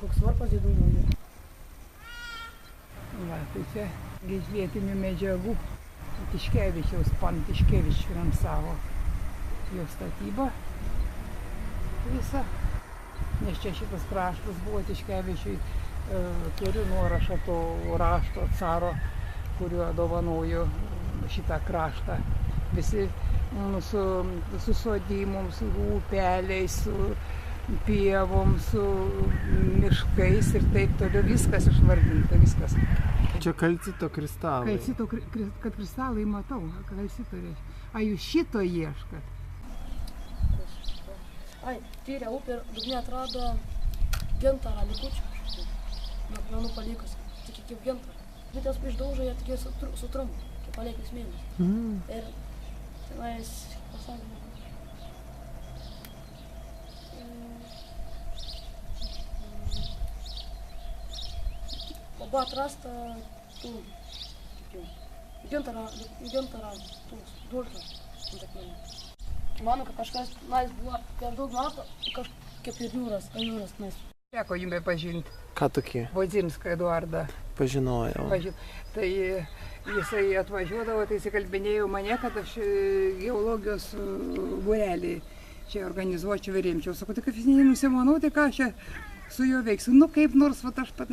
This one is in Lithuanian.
koks varpas Didūnų. Va, tai čia iš vietinių medžiagų Tiškevičiaus, pan Tiškevič finansavo jo statybą visą. Nes čia šitas kraštas buvo Tiškevičiui, turiu nuorašą to rašto caro, kuriuo dovanojo šitą kraštą. Visi su sodymom, su upeliais, su pievom, su miškais ir taip toliau, viskas išvardinta, viskas. Čia kalcito kristalai. Kalcito, kad kristalai matau, kalcito reiškia. A, jūs šito ieškat? Ai, tyrė upė ir dugne atrado gintarą likučių. Nuo akmenų palikus, tik kaip gintarą. Bitės išdaužo, jie tik sutrumpo, kaip paliekęs mėnesį. Ir tenais pasakė, buvo atrasta tų gintarą dulkės ant akmenų. Manau, kad kažkas nais buvo per daug metų, kaip ir jūras nais. Teko jums pažinti. Ką tokie? Vodzinską Eduardą. Pažinojau. Tai jisai atvažiuodavo, tai įsikalbinėjo mane, kad aš geologijos būrelį čia organizuočiau ir rimčiau. Sakau, tai kaip jis nenusimanau, tai ką aš čia su juo veiksiu? Nu kaip nors, vat aš pat...